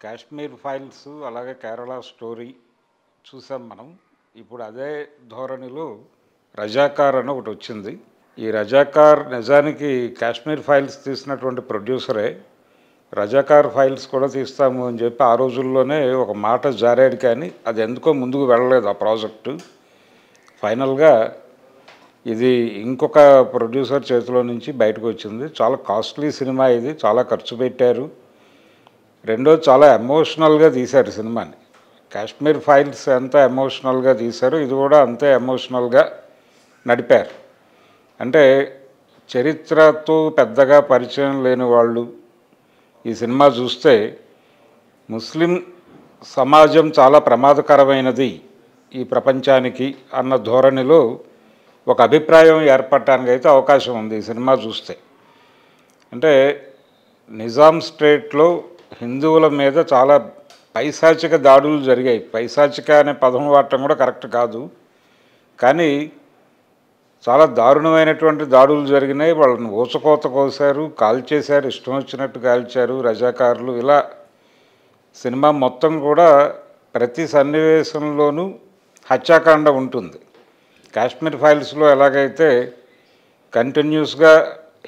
Kashmir files అలాగే Kerala story చూసాం మనం. ఇప్పుడు అదే ధోరణిలో రజాకార్ అని ఒకటి వచ్చింది. ఈ రజాకార్ నిజానికి కాశ్మీర్ ఫైల్స్ తీసినటువంటి ప్రొడ్యూసరే. రజాకార్ ఫైల్స్ కూడా తీస్తాము అని చెప్పి ఆ రోజుల్లోనే ఒక మాట జారాడు, కానీ అది ఎందుకో ముందుకు వెళ్ళలేదు ఆ ప్రాజెక్టు. ఫైనల్గా ఇది ఇంకొక ప్రొడ్యూసర్ చేతిలో నుంచి బయటకు వచ్చింది. చాలా కాస్ట్లీ సినిమా ఇది, చాలా ఖర్చు పెట్టారు. రెండోది చాలా ఎమోషనల్గా తీశారు సినిమాని. కాశ్మీర్ ఫైల్స్ ఎంత ఎమోషనల్గా తీశారు, ఇది కూడా అంతే ఎమోషనల్గా నడిపారు. అంటే చరిత్రతో పెద్దగా పరిచయం లేని వాళ్ళు ఈ సినిమా చూస్తే ముస్లిం సమాజం చాలా ప్రమాదకరమైనది ఈ ప్రపంచానికి అన్న ధోరణిలో ఒక అభిప్రాయం ఏర్పడటానికి అయితే అవకాశం ఉంది ఈ సినిమా చూస్తే. అంటే నిజాం స్టేట్లో హిందువుల మీద చాలా పైశాచిక దాడులు జరిగాయి. పైశాచిక అనే పదం వాడటం కూడా కరెక్ట్ కాదు, కానీ చాలా దారుణమైనటువంటి దాడులు జరిగినాయి. వాళ్ళని ఊచకోత కోసారు, కాల్చేశారు, ఇష్టం వచ్చినట్టు కాల్చారు రజాకారులు. ఇలా సినిమా మొత్తం కూడా ప్రతి సన్నివేశంలోనూ హత్యాకాండ ఉంటుంది. కాశ్మీర్ ఫైల్స్లో ఎలాగైతే కంటిన్యూస్గా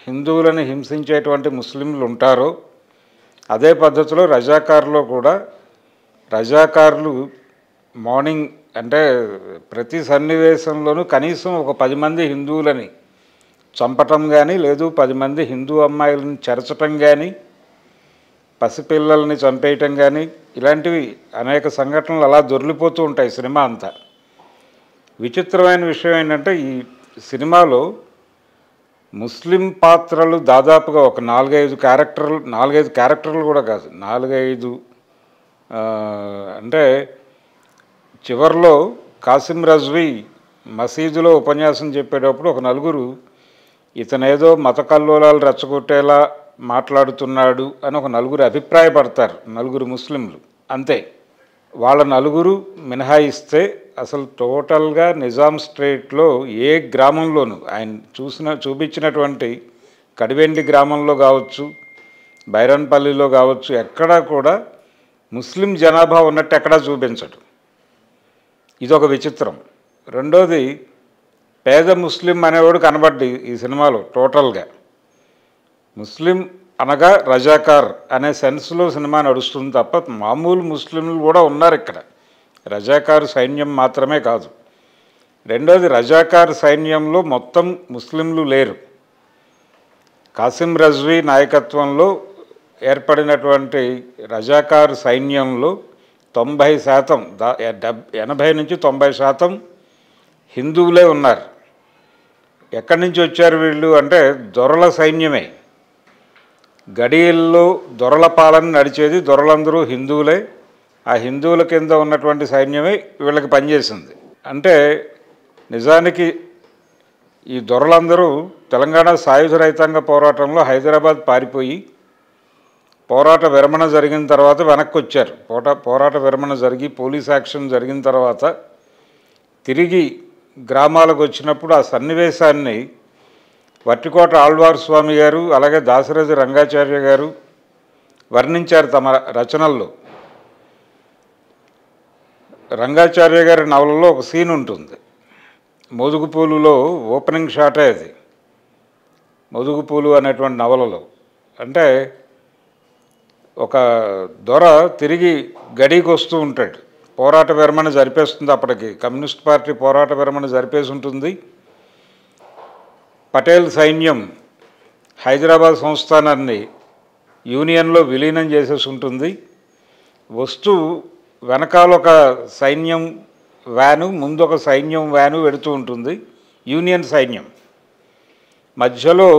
హిందువులను హింసించేటువంటి ముస్లింలు ఉంటారో అదే పద్ధతిలో రజాకారులో కూడా రజాకారులు మార్నింగ్ అంటే ప్రతి సన్నివేశంలోనూ కనీసం ఒక 10 మంది హిందువులని చంపటం కానీ, లేదు 10 మంది హిందూ అమ్మాయిలను చెరచటం కానీ, పసిపిల్లల్ని చంపేయటం కానీ, ఇలాంటివి అనేక సంఘటనలు అలా దొర్లిపోతూ ఉంటాయి సినిమా అంతా. విచిత్రమైన విషయం ఏంటంటే ఈ సినిమాలో ముస్లిం పాత్రలు దాదాపుగా ఒక 4-5 క్యారెక్టర్లు కూడా కాదు, 4-5 అంటే చివరిలో కాసిం రజ్వీ మసీదులో ఉపన్యాసం చెప్పేటప్పుడు ఒక నలుగురు ఇతనేదో మత కల్లోలాలు రెచ్చగొట్టేలా మాట్లాడుతున్నాడు అని ఒక నలుగురు అభిప్రాయపడతారు, 4 ముస్లింలు అంతే. వాళ్ళ 4 మినహాయిస్తే అసలు టోటల్గా నిజాం స్ట్రీట్లో ఏ గ్రామంలోనూ ఆయన చూపించినటువంటి కడివెండి గ్రామంలో కావచ్చు, బైరన్పల్లిలో కావచ్చు, ఎక్కడా కూడా ముస్లిం జనాభా ఉన్నట్టు ఎక్కడా చూపించడు. ఇదొక విచిత్రం. రెండోది, పేద ముస్లిం అనేవాడు కనబడ్డి ఈ సినిమాలో టోటల్గా. ముస్లిం అనగా రజాకార్ అనే సెన్స్లో సినిమా నడుస్తుంది తప్ప మామూలు ముస్లింలు కూడా ఉన్నారు ఇక్కడ, రజాకార్ సైన్యం మాత్రమే కాదు. రెండోది, రజాకార్ సైన్యంలో మొత్తం ముస్లింలు లేరు. కాసిం రజ్వీ నాయకత్వంలో ఏర్పడినటువంటి రజాకార్ సైన్యంలో 90% 80-90% హిందువులే ఉన్నారు. ఎక్కడి నుంచి వచ్చారు వీళ్ళు అంటే దొరల సైన్యమే. గడియల్లో దొరల పాలన నడిచేది, దొరలందరూ హిందువులే. ఆ హిందువుల కింద ఉన్నటువంటి సైన్యమే వీళ్ళకి పనిచేసింది. అంటే నిజానికి ఈ దొరలందరూ తెలంగాణ సాయుధ రైతాంగ పోరాటంలో హైదరాబాద్ పారిపోయి పోరాట విరమణ జరిగిన తర్వాత వెనక్కి వచ్చారు. పోరాట విరమణ జరిగి పోలీస్ యాక్షన్ జరిగిన తర్వాత తిరిగి గ్రామాలకు వచ్చినప్పుడు ఆ సన్నివేశాన్ని వట్టికోట ఆళ్వార్ స్వామి గారు అలాగే దాశరథి రంగాచార్య గారు వర్ణించారు తమ రచనల్లో. రంగాచార్య గారి నవలలో ఒక సీన్ ఉంటుంది, మోదుగుపూలులో ఓపెనింగ్ షాటే అది, మోదుగుపూలు అనేటువంటి నవలలో. అంటే ఒక దొర తిరిగి గడికి వస్తూ ఉంటాడు, పోరాట విరమణ జరిపేస్తుంది. అప్పటికి కమ్యూనిస్ట్ పార్టీ పోరాట విరమణ జరిపేసి ఉంటుంది. పటేల్ సైన్యం హైదరాబాద్ సంస్థానాన్ని యూనియన్లో విలీనం చేసేసి ఉంటుంది. వస్తూ వెనకాల ఒక సైన్యం వ్యాను, ముందు ఒక సైన్యం వ్యాను వెడుతూ ఉంటుంది, యూనియన్ సైన్యం. మధ్యలో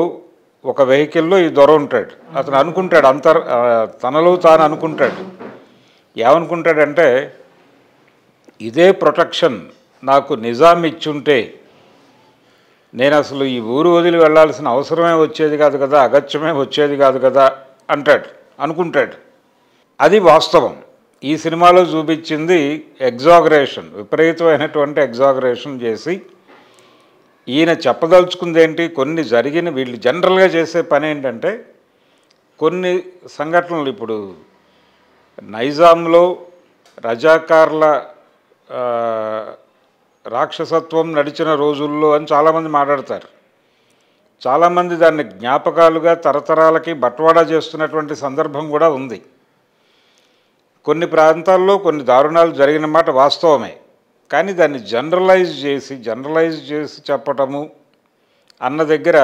ఒక వెహికల్లో ఈ దొర ఉంటాడు. అతను అనుకుంటాడు, తనలో తాను అనుకుంటాడు, ఏమనుకుంటాడంటే ఇదే ప్రొటెక్షన్ నాకు నిజాం ఇచ్చుంటే నేను అసలు ఈ ఊరు వదిలి వెళ్ళాల్సిన అవసరమే వచ్చేది కాదు కదా, అగత్యమే వచ్చేది కాదు కదా అనుకుంటాడు. అది వాస్తవం. ఈ సినిమాలో చూపించింది ఎగ్జాగరేషన్, విపరీతమైనటువంటి ఎగ్జాగరేషన్ చేసి ఈయన చెప్పదలుచుకుంది ఏంటి, కొన్ని జరిగిన వీళ్ళు జనరల్గా చేసే పని ఏంటంటే కొన్ని సంఘటనలు ఇప్పుడు నైజాంలో రజాకార్ల ఆ, రాక్షసత్వం నడిచిన రోజుల్లో అని చాలామంది మాట్లాడతారు. చాలామంది దాన్ని జ్ఞాపకాలుగా తరతరాలకి బట్వాడా చేస్తున్నటువంటి సందర్భం కూడా ఉంది. కొన్ని ప్రాంతాల్లో కొన్ని దారుణాలు జరిగిన మాట వాస్తవమే. కానీ దాన్ని జనరలైజ్ చేసి చెప్పటము అన్న దగ్గర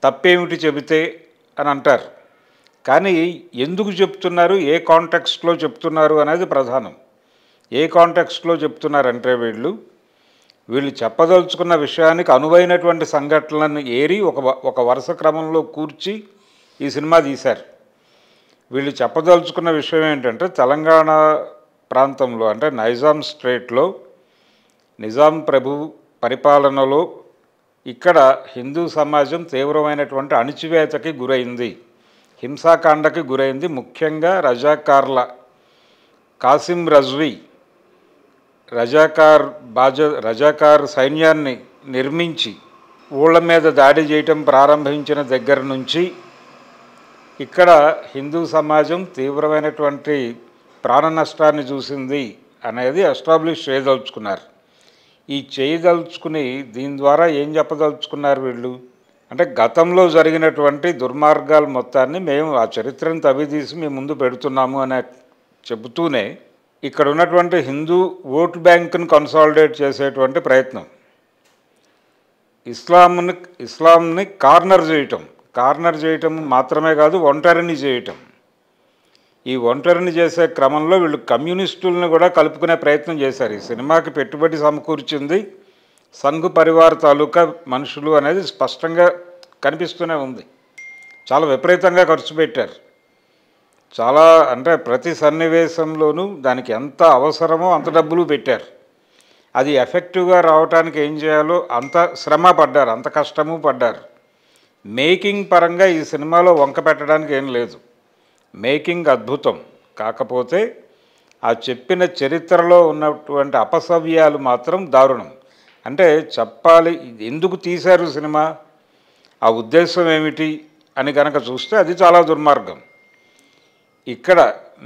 తప్పేమిటి చెబితే అని అంటారు. కానీ ఎందుకు చెప్తున్నారు, ఏ కాంటెక్స్ట్లో చెప్తున్నారు అనేది ప్రధానం. ఏ కాంటెక్స్ట్లో చెప్తున్నారంటే వీళ్ళు చెప్పదలుచుకున్న విషయానికి అనువైనటువంటి సంఘటనలను ఏరి ఒక వరుస క్రమంలో కూర్చి ఈ సినిమా తీశారు. వీళ్ళు చెప్పదలుచుకున్న విషయం ఏంటంటే తెలంగాణ ప్రాంతంలో అంటే నైజాం స్టేట్లో నిజాం ప్రభు పరిపాలనలో ఇక్కడ హిందూ సమాజం తీవ్రమైనటువంటి అణిచివేతకి గురైంది, హింసాకాండకి గురైంది. ముఖ్యంగా రజాకార్ల కాసిం రజ్వీ రజాకార్ సైన్యాన్ని నిర్మించి ఊళ్ళ మీద దాడి చేయటం ప్రారంభించిన దగ్గర నుంచి ఇక్కడ హిందూ సమాజం తీవ్రమైనటువంటి ప్రాణ నష్టాన్ని చూసింది అనేది ఎస్టాబ్లిష్ చేయదలుచుకున్నారు. ఈ చేయదలుచుకుని దీని ద్వారా ఏం చెప్పదలుచుకున్నారు వీళ్ళు అంటే గతంలో జరిగినటువంటి దుర్మార్గాలు మొత్తాన్ని మేము ఆ చరిత్రను తవ్వితీసి మీ ముందు పెడుతున్నాము అనే చెబుతూనే ఇక్కడ ఉన్నటువంటి హిందూ ఓటు బ్యాంకును కన్సాలిడేట్ చేసేటువంటి ప్రయత్నం, ఇస్లాంని కార్నర్ చేయటం మాత్రమే కాదు, ఒంటరిని చేయటం. ఈ ఒంటరిని చేసే క్రమంలో వీళ్ళు కమ్యూనిస్టులను కూడా కలుపుకునే ప్రయత్నం చేశారు. ఈ సినిమాకి పెట్టుబడి సమకూర్చింది సంఘ్ పరివార్ తాలూకా మనుషులు అనేది స్పష్టంగా కనిపిస్తూనే ఉంది. చాలా విపరీతంగా ఖర్చు పెట్టారు. చాలా అంటే ప్రతి సన్నివేశంలోనూ దానికి ఎంత అవసరమో అంత డబ్బులు పెట్టారు. అది ఎఫెక్టివ్గా రావడానికి ఏం చేయాలో అంత శ్రమ పడ్డారు, అంత కష్టము పడ్డారు. మేకింగ్ పరంగా ఈ సినిమాలో వంక పెట్టడానికి ఏం లేదు. మేకింగ్ అద్భుతం. కాకపోతే ఆ చెప్పిన చరిత్రలో ఉన్నటువంటి అపసవ్యాలు మాత్రం దారుణం. అంటే చెప్పాలి ఎందుకు తీశారు సినిమా, ఆ ఉద్దేశం ఏమిటి అని కనుక చూస్తే అది చాలా దుర్మార్గం. ఇక్కడ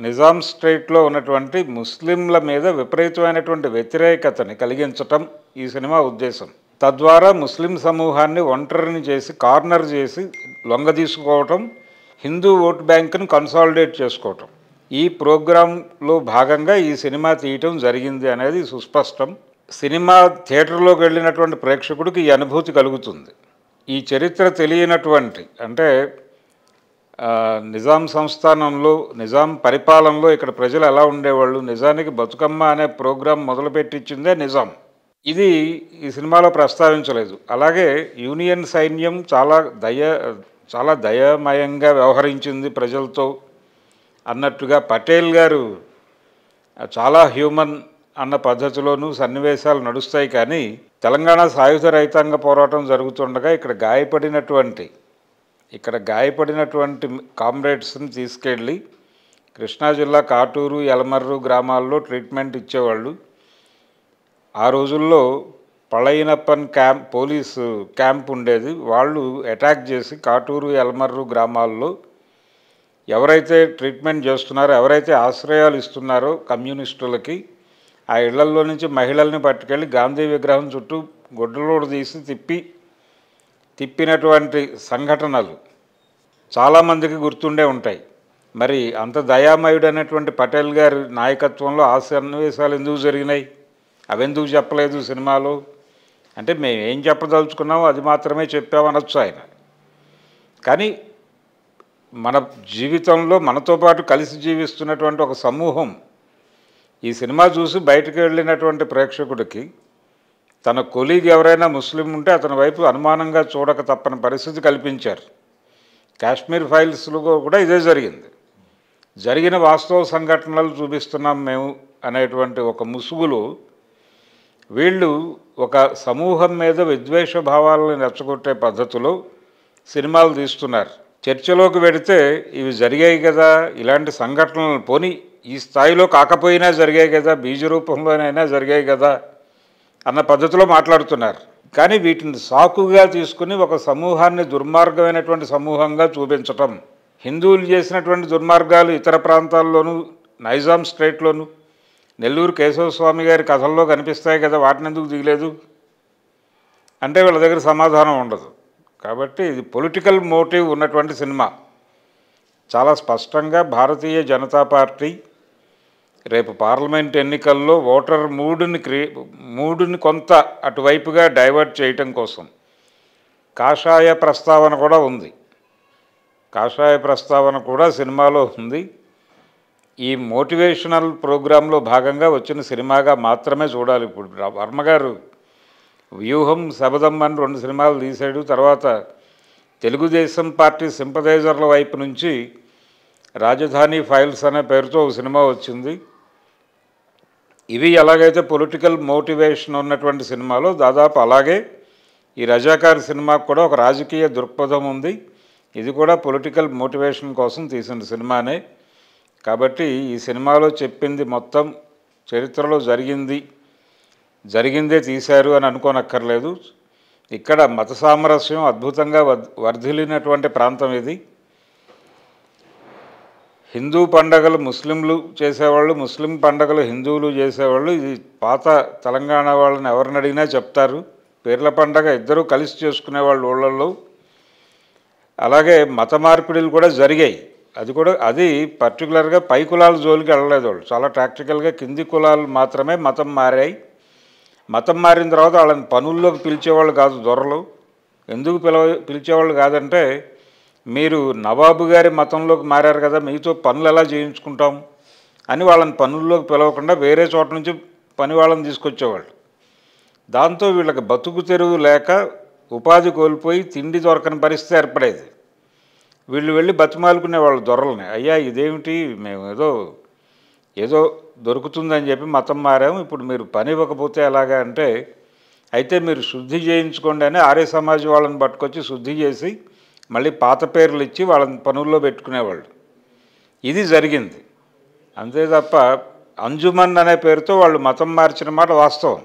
నిజాం స్టేట్లో ఉన్నటువంటి ముస్లింల మీద విపరీతమైనటువంటి వ్యతిరేకతని కలిగించటం ఈ సినిమా ఉద్దేశం. తద్వారా ముస్లిం సమూహాన్ని ఒంటరిని చేసి కార్నర్ చేసి లొంగదీసుకోవటం, హిందూ ఓట్ బ్యాంకును కన్సాలిడేట్ చేసుకోవటం, ఈ ప్రోగ్రాంలో భాగంగా ఈ సినిమా తీయటం జరిగింది అనేది సుస్పష్టం. సినిమా థియేటర్లోకి వెళ్ళినటువంటి ప్రేక్షకుడికి ఈ అనుభూతి కలుగుతుంది. ఈ చరిత్ర తెలియనటువంటి అంటే నిజాం సంస్థానంలో నిజాం పరిపాలనలో ఇక్కడ ప్రజలు ఎలా ఉండేవాళ్ళు, నిజానికి బతుకమ్మ అనే ప్రోగ్రాం మొదలుపెట్టించిందే నిజాం. ఇది ఈ సినిమాలో ప్రస్తావించలేదు. అలాగే యూనియన్ సైన్యం చాలా దయామయంగా వ్యవహరించింది ప్రజలతో అన్నట్టుగా పటేల్ గారు చాలా హ్యూమన్ అన్న పద్ధతిలోనూ సన్నివేశాలు నడుస్తాయి. కానీ తెలంగాణ సాయుధ రైతాంగ పోరాటం జరుగుతుండగా ఇక్కడ గాయపడినటువంటి కామ్రేడ్స్ని తీసుకెళ్ళి కృష్ణా జిల్లా కాటూరు యలమర్రు గ్రామాల్లో ట్రీట్మెంట్ ఇచ్చేవాళ్ళు. ఆ రోజుల్లో పళైనప్పన్ పోలీసు క్యాంప్ ఉండేది. వాళ్ళు అటాక్ చేసి కాటూరు యలమర్రు గ్రామాల్లో ఎవరైతే ట్రీట్మెంట్ చేస్తున్నారో, ఎవరైతే ఆశ్రయాలు ఇస్తున్నారో కమ్యూనిస్టులకి, ఆ ఇళ్లల్లో నుంచి మహిళల్ని పట్టుకెళ్ళి గాంధీ విగ్రహం చుట్టూ గొడ్డలోడు తీసి తిప్పినటువంటి సంఘటనలు చాలామందికి గుర్తుండే ఉంటాయి. మరి అంత దయామయుడు అనేటువంటి పటేల్ గారి నాయకత్వంలో ఆ సన్నివేశాలు ఎందుకు జరిగినాయి, అవెందుకు చెప్పలేదు సినిమాలో అంటే మేము ఏం చెప్పదలుచుకున్నామో అది మాత్రమే చెప్పామనొచ్చు ఆయన. కానీ మన జీవితంలో మనతో పాటు కలిసి జీవిస్తున్నటువంటి ఒక సమూహం ఈ సినిమా చూసి బయటకు వెళ్ళినటువంటి ప్రేక్షకుడికి తన కొలీగ్ ఎవరైనా ముస్లిం ఉంటే అతని వైపు అనుమానంగా చూడక తప్పని పరిస్థితి కల్పించారు. కాశ్మీర్ ఫైల్స్లో కూడా ఇదే జరిగిన వాస్తవ సంఘటనలు చూపిస్తున్నాం మేము అనేటువంటి ఒక ముసుగులో వీళ్ళు ఒక సమూహం మీద విద్వేష భావాలను రెచ్చగొట్టే పద్ధతిలో సినిమాలు తీస్తున్నారు. చర్చలోకి వెడితే ఇవి జరిగాయి కదా, ఇలాంటి సంఘటనలు పోనీ ఈ స్థాయిలో కాకపోయినా జరిగాయి కదా, బీజ రూపంలోనైనా జరిగాయి కదా అన్న పద్ధతిలో మాట్లాడుతున్నారు. కానీ వీటిని సాకుగా తీసుకుని ఒక సమూహాన్ని దుర్మార్గమైనటువంటి సమూహంగా చూపించటం, హిందువులు చేసినటువంటి దుర్మార్గాలు ఇతర ప్రాంతాల్లోనూ నైజాం స్ట్రేట్లోను నెల్లూరు కేశవస్వామి గారి కథల్లో కనిపిస్తాయి కదా, వాటిని ఎందుకు దిగలేదు అంటే వీళ్ళ దగ్గర సమాధానం ఉండదు. కాబట్టి ఇది పొలిటికల్ మోటివ్ ఉన్నటువంటి సినిమా. చాలా స్పష్టంగా భారతీయ జనతా పార్టీ రేపు పార్లమెంట్ ఎన్నికల్లో ఓటర్ మూడుని కొంత అటువైపుగా డైవర్ట్ చేయటం కోసం కాషాయ ప్రస్తావన కూడా ఉంది. కాషాయ ప్రస్తావన కూడా సినిమాలో ఉంది. ఈ మోటివేషనల్ ప్రోగ్రాంలో భాగంగా వచ్చిన సినిమాగా మాత్రమే చూడాలి. ఇప్పుడు వర్మగారు వ్యూహం, శబదం అని 2 సినిమాలు తీశాడు. తర్వాత తెలుగుదేశం పార్టీ సింపథైజర్ల వైపు నుంచి రాజధాని ఫైల్స్ అనే పేరుతో ఒక సినిమా వచ్చింది. ఇవి ఎలాగైతే పొలిటికల్ మోటివేషన్ ఉన్నటువంటి సినిమాలో దాదాపు అలాగే ఈ రజాకార్ సినిమాకు కూడా ఒక రాజకీయ దృక్పథం ఉంది. ఇది కూడా పొలిటికల్ మోటివేషన్ కోసం తీసిన సినిమానే. కాబట్టి ఈ సినిమాలో చెప్పింది మొత్తం చరిత్రలో జరిగిందే తీశారు అని అనుకోనక్కర్లేదు. ఇక్కడ మత సామరస్యం అద్భుతంగా వర్ధిల్లినటువంటి ప్రాంతం ఇది. హిందూ పండగలు ముస్లింలు చేసేవాళ్ళు, ముస్లిం పండగలు హిందువులు చేసేవాళ్ళు. ఇది పాత తెలంగాణ వాళ్ళని ఎవరిని అడిగినా చెప్తారు. పీర్ల పండగ ఇద్దరూ కలిసి చేసుకునేవాళ్ళు ఊళ్ళల్లో. అలాగే మత మార్పిడులు కూడా జరిగాయి. అది పర్టికులర్గా పై కులాల జోలికి వెళ్ళలేదు వాళ్ళు. చాలా ప్రాక్టికల్గా కింది కులాలు మాత్రమే మతం మారాయి. మతం మారిన తర్వాత వాళ్ళని పనుల్లోకి పిలిచేవాళ్ళు కాదు దొరలు. ఎందుకు పిలిచేవాళ్ళు కాదంటే, మీరు నవాబు గారి మతంలోకి మారారు కదా, మీతో పనులు ఎలా చేయించుకుంటాం అని వాళ్ళని పనుల్లోకి పిలవకుండా వేరే చోట నుంచి పని వాళ్ళని తీసుకొచ్చేవాళ్ళు. దాంతో వీళ్ళకి బతుకు తెరువు లేక ఉపాధి కోల్పోయి తిండి దొరకని పరిస్థితి ఏర్పడేది. వీళ్ళు వెళ్ళి బతిమాలుకునేవాళ్ళు దొరలని. అయ్యా ఇదేమిటి, మేము ఏదో దొరుకుతుందని చెప్పి మతం మారాము, ఇప్పుడు మీరు పని ఇవ్వకపోతే ఎలాగా అంటే, అయితే మీరు శుద్ధి చేయించుకోండి అని ఆర్య సమాజ్ వాళ్ళని పట్టుకొచ్చి శుద్ధి చేసి మళ్ళీ పాత పేర్లు ఇచ్చి వాళ్ళని పనుల్లో పెట్టుకునేవాళ్ళు. ఇది జరిగింది. అంతే తప్ప అంజుమన్ అనే పేరుతో వాళ్ళు మతం మార్చిన మాట వాస్తవం.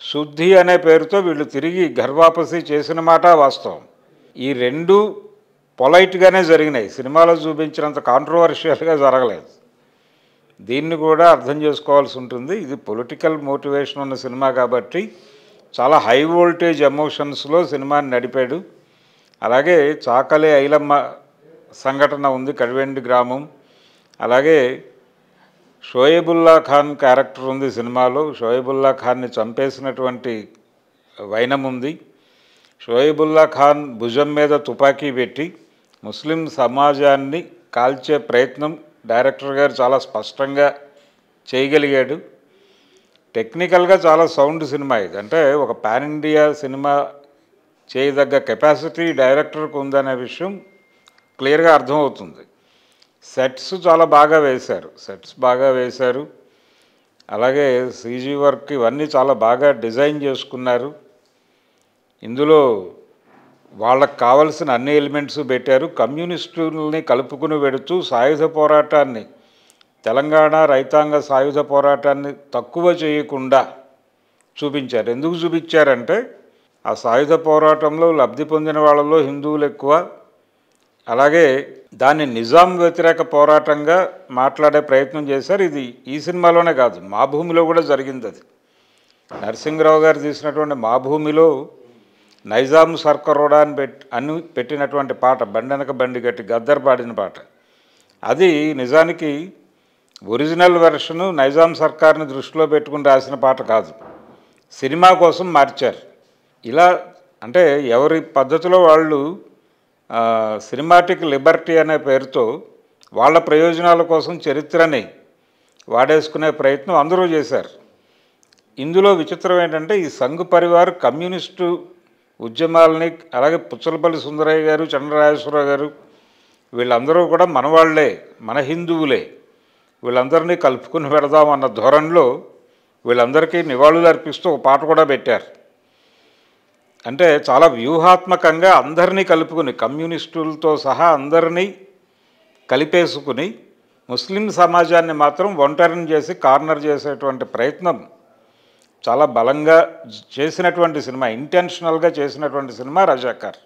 శుద్ధి అనే పేరుతో వీళ్ళు తిరిగి ఘర్వాపసి చేసిన మాట వాస్తవం. ఈ రెండు పొలైట్గానే జరిగినాయి. సినిమాలో చూపించినంత కాంట్రవర్షియల్గా జరగలేదు. దీన్ని కూడా అర్థం చేసుకోవాల్సి ఉంటుంది. ఇది పొలిటికల్ మోటివేషన్ ఉన్న సినిమా కాబట్టి చాలా హై వోల్టేజ్ ఎమోషన్స్లో సినిమాని నడిపాడు. అలాగే చాకలే ఐలమ్మ సంఘటన ఉంది, కడివెండి గ్రామం. అలాగే షోయబుల్లా ఖాన్ క్యారెక్టర్ ఉంది సినిమాలో. షోయబుల్లా ఖాన్ని చంపేసినటువంటి వైనం ఉంది. షోయబుల్లా ఖాన్ భుజం మీద తుపాకీ పెట్టి ముస్లిం సమాజాన్ని కాల్చే ప్రయత్నం డైరెక్టర్ గారు చాలా స్పష్టంగా చేయగలిగాడు. టెక్నికల్గా చాలా సౌండ్ సినిమా ఇది. అంటే ఒక పాన్ ఇండియా సినిమా చేయదగ్గ కెపాసిటీ డైరెక్టర్కి ఉందనే విషయం క్లియర్గా అర్థమవుతుంది. సెట్స్ చాలా బాగా వేశారు. అలాగే సీజీ వర్క్ ఇవన్నీ చాలా బాగా డిజైన్ చేసుకున్నారు. ఇందులో వాళ్ళకు కావలసిన అన్ని ఎలిమెంట్స్ పెట్టారు. కమ్యూనిస్టుల్ని కలుపుకుని వెడుతూ సాయుధ పోరాటాన్ని, తెలంగాణ రైతాంగ సాయుధ పోరాటాన్ని తక్కువ చేయకుండా చూపించారు. ఎందుకు చూపించారంటే, ఆ సాయుధ పోరాటంలో లబ్ధి పొందిన వాళ్ళలో హిందువులు ఎక్కువ. అలాగే దాన్ని నిజాం వ్యతిరేక పోరాటంగా మాట్లాడే ప్రయత్నం చేశారు. ఇది ఈ సినిమాలోనే కాదు, మా భూమిలో కూడా జరిగింది. అది నరసింహరావు గారు తీసినటువంటి మా భూమిలో నైజాం సర్కరోడా అని పెట్టినటువంటి పాట, బండెనక బండి గట్టి గద్దర్ పాడిన పాట, అది నిజానికి ఒరిజినల్ వెర్షను నైజాం సర్కార్ని దృష్టిలో పెట్టుకుని రాసిన పాట కాదు, సినిమా కోసం మార్చారు. ఇలా అంటే ఎవరి పద్ధతిలో వాళ్ళు సినిమాటిక్ లిబర్టీ అనే పేరుతో వాళ్ళ ప్రయోజనాల కోసం చరిత్రని వాడేసుకునే ప్రయత్నం అందరూ చేశారు. ఇందులో విచిత్రం ఏంటంటే, ఈ సంఘ్ పరివార్ కమ్యూనిస్టు ఉద్యమాలని, అలాగే పుచ్చలపల్లి సుందరయ్య గారు, చంద్రరాజేశ్వరరావు గారు, వీళ్ళందరూ కూడా మనవాళ్లే, మన హిందువులే, వీళ్ళందరినీ కలుపుకుని పెడదామన్న ధోరణిలో వీళ్ళందరికీ నివాళులు అర్పిస్తూ ఒక పాట కూడా పెట్టారు. అంటే చాలా వ్యూహాత్మకంగా అందరినీ కలుపుకుని, కమ్యూనిస్టులతో సహా అందరినీ కలిపేసుకుని ముస్లిం సమాజాన్ని మాత్రం ఒంటరిని చేసి కార్నర్ చేసేటువంటి ప్రయత్నం చాలా బలంగా చేసినటువంటి సినిమా, ఇంటెన్షనల్గా చేసినటువంటి సినిమా రజాకార్.